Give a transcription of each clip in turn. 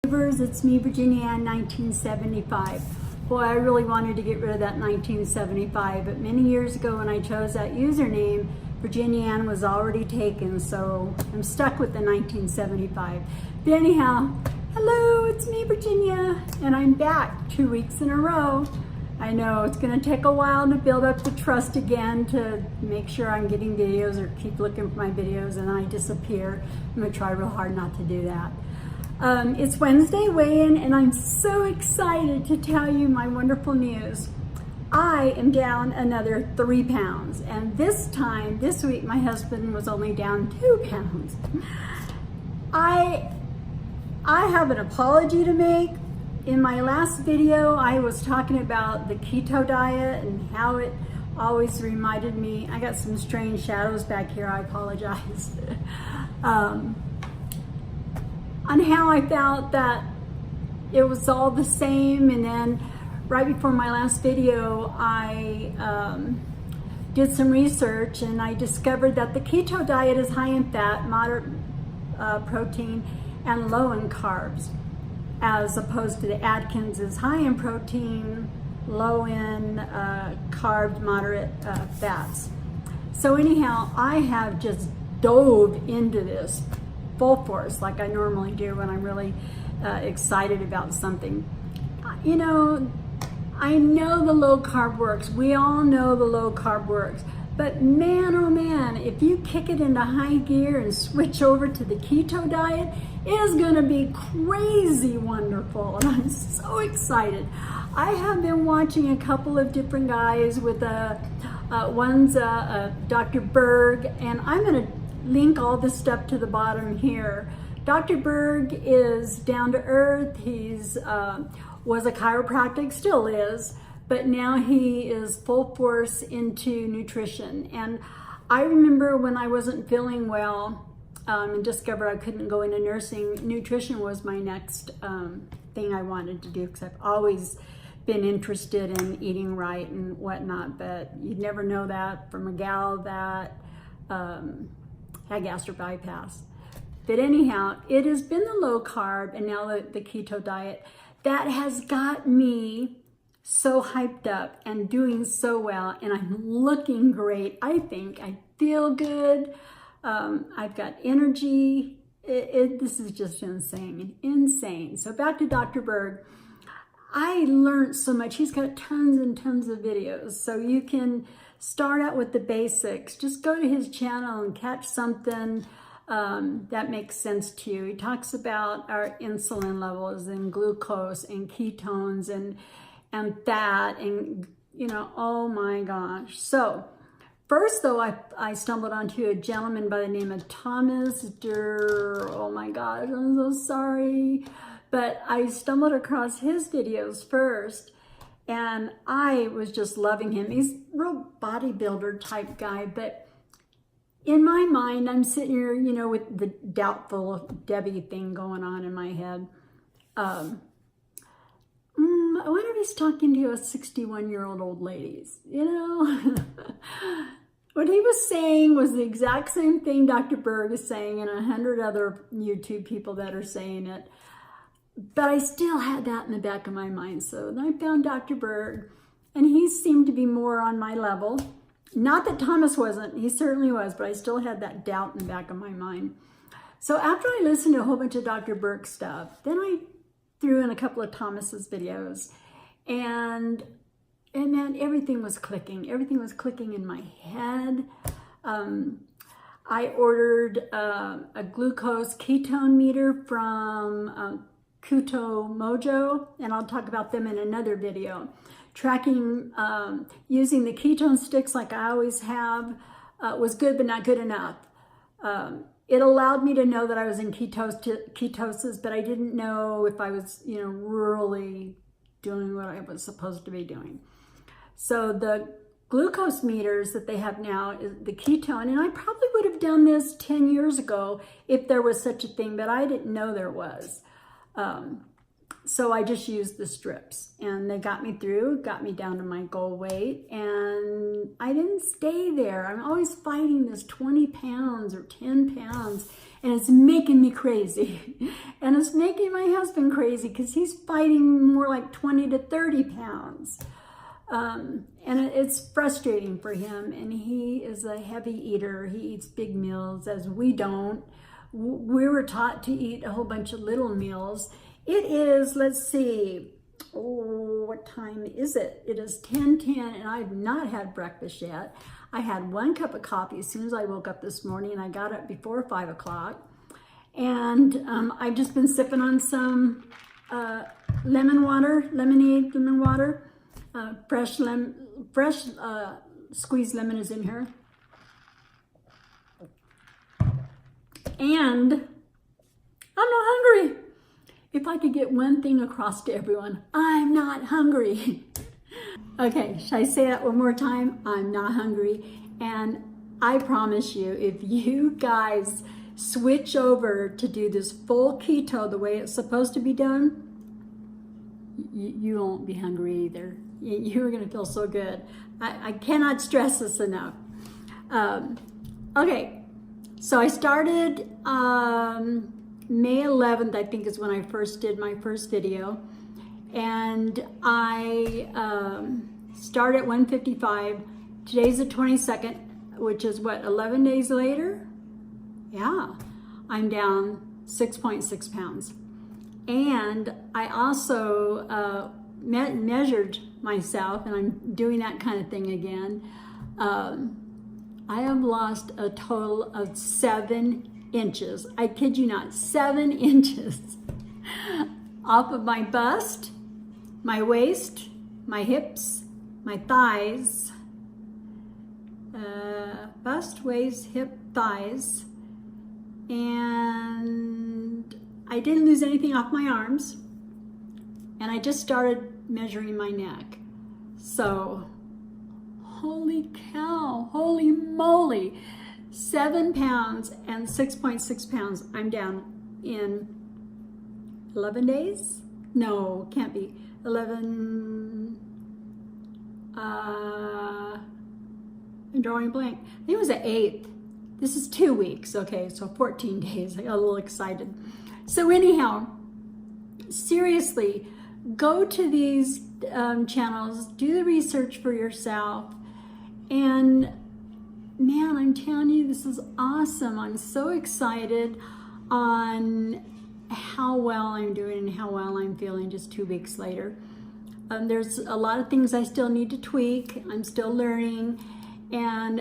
It's me, Virginia Ann, 1975. Boy, I really wanted to get rid of that 1975, but many years ago when I chose that username, Virginia Ann was already taken, so I'm stuck with the 1975. But anyhow, hello, it's me, Virginia, and I'm back 2 weeks in a row. I know it's going to take a while to build up the trust again to make sure I'm getting videos or keep looking for my videos and I disappear. I'm going to try real hard not to do that. It's Wednesday weigh-in and I'm so excited to tell you my wonderful news. I am down another 3 pounds, and this week, my husband was only down 2 pounds. I have an apology to make. In my last video, I was talking about the keto diet and how it always reminded me, I got some strange shadows back here, I apologize. On how I felt that it was all the same, and then right before my last video, I did some research and I discovered that the keto diet is high in fat, moderate protein, and low in carbs, as opposed to the Atkins is high in protein, low in carbs, moderate fats. So anyhow, I have just dove into this full force like I normally do when I'm really excited about something. You know, I know the low carb works. We all know the low carb works. But man, oh man, if you kick it into high gear and switch over to the keto diet, it is going to be crazy wonderful. And I'm so excited. I have been watching a couple of different guys with one's Dr. Berg, and I'm going to link all this stuff to the bottom here. Dr. Berg is down to earth. He's was a chiropractic, still is, but now he is full force into nutrition. And I remember when I wasn't feeling well and discovered I couldn't go into nursing, nutrition was my next thing I wanted to do, because I've always been interested in eating right and whatnot, but you'd never know that from a gal that had gastric bypass. But anyhow, it has been the low carb and now the keto diet that has got me so hyped up and doing so well, and I'm looking great. I think I feel good. I've got energy. This is just insane. So back to Dr. Berg. I learned so much. He's got tons and tons of videos, so you can start out with the basics. Just go to his channel and catch something that makes sense to you. He talks about our insulin levels and glucose and ketones and fat, and you know, oh my gosh. So first though, I stumbled onto a gentleman by the name of Thomas oh my gosh, I'm so sorry. But I stumbled across his videos first, and I was just loving him. He's a real bodybuilder type guy, but in my mind, I'm sitting here, you know, with the doubtful Debbie thing going on in my head. I wonder if he's talking to us 61-year-old old ladies, you know? What he was saying was the exact same thing Dr. Berg is saying, and 100 other YouTube people that are saying it. But I still had that in the back of my mind. So then I found Dr. Berg, and he seemed to be more on my level. Not that Thomas wasn't, he certainly was, but I still had that doubt in the back of my mind. So after I listened to a whole bunch of Dr. Berg stuff, then I threw in a couple of Thomas's videos, and man, everything was clicking. Everything was clicking in my head. I ordered a glucose ketone meter from Keto-Mojo, and I'll talk about them in another video. Tracking, using the ketone sticks like I always have was good, but not good enough. It allowed me to know that I was in ketosis, but I didn't know if I was, you know, really doing what I was supposed to be doing. So the glucose meters that they have now is the ketone, and I probably would have done this 10 years ago if there was such a thing, but I didn't know there was. So I just used the strips, and they got me through, got me down to my goal weight, and I didn't stay there. I'm always fighting this 20 pounds or 10 pounds, and it's making me crazy. And it's making my husband crazy because he's fighting more like 20 to 30 pounds. And it's frustrating for him, and he is a heavy eater. He eats big meals, as we don't. We were taught to eat a whole bunch of little meals. It is, let's see, what time is it? It is 10:10, and I've not had breakfast yet. I had 1 cup of coffee as soon as I woke up this morning, and I got up before 5 o'clock. And I've just been sipping on some lemonade, lemon water. Fresh squeezed lemon is in here. And I'm not hungry. If I could get one thing across to everyone, I'm not hungry. Okay, should I say that one more time? I'm not hungry. And I promise you, if you guys switch over to do this full keto the way it's supposed to be done, you won't be hungry either. You're gonna feel so good. I cannot stress this enough. Okay, so I started May 11th, I think is when I first did my first video. And I started at 155. Today's the 22nd, which is what, 11 days later? Yeah, I'm down 6.6 pounds. And I also measured myself, and I'm doing that kind of thing again. I have lost a total of 7 inches. I kid you not, 7 inches off of my bust, my waist, my hips, my thighs, bust, waist, hip, thighs, and I didn't lose anything off my arms, and I just started measuring my neck. So, holy cow, holy moly, 7 pounds and 6.6 pounds I'm down in 11 days? No, can't be. 11, I'm drawing a blank. I think it was the 8th. This is 2 weeks, okay, so 14 days. I got a little excited. So anyhow, seriously, go to these channels, do the research for yourself, and man, I'm telling you, this is awesome. I'm so excited on how well I'm doing and how well I'm feeling just 2 weeks later. There's a lot of things I still need to tweak. I'm still learning, and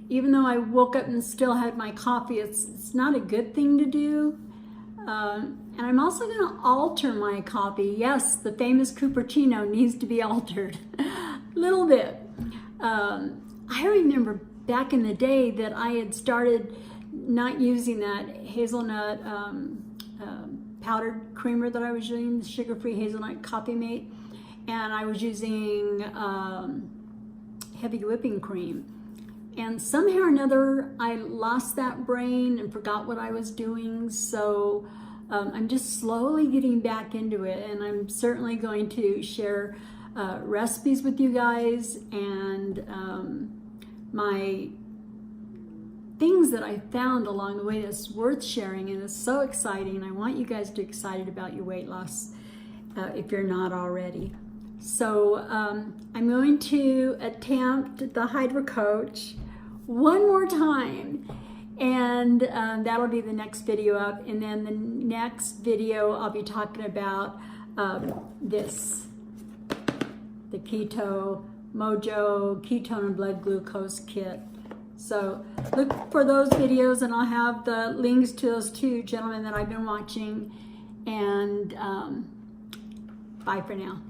even though I woke up and still had my coffee, it's not a good thing to do. And I'm also going to alter my coffee. Yes, the famous cappuccino needs to be altered a little bit. I remember back in the day that I had started not using that hazelnut powdered creamer that I was using, the sugar-free hazelnut coffee mate, and I was using heavy whipping cream. And somehow or another, I lost that brain and forgot what I was doing. So I'm just slowly getting back into it, and I'm certainly going to share recipes with you guys and my things that I found along the way that's worth sharing, and it's so exciting. I want you guys to be excited about your weight loss if you're not already. So I'm going to attempt the Hydra Coach one more time, and that'll be the next video up. And then the next video I'll be talking about this, the Keto-Mojo Ketone and Blood Glucose Kit. So look for those videos, and I'll have the links to those 2 gentlemen that I've been watching. And bye for now.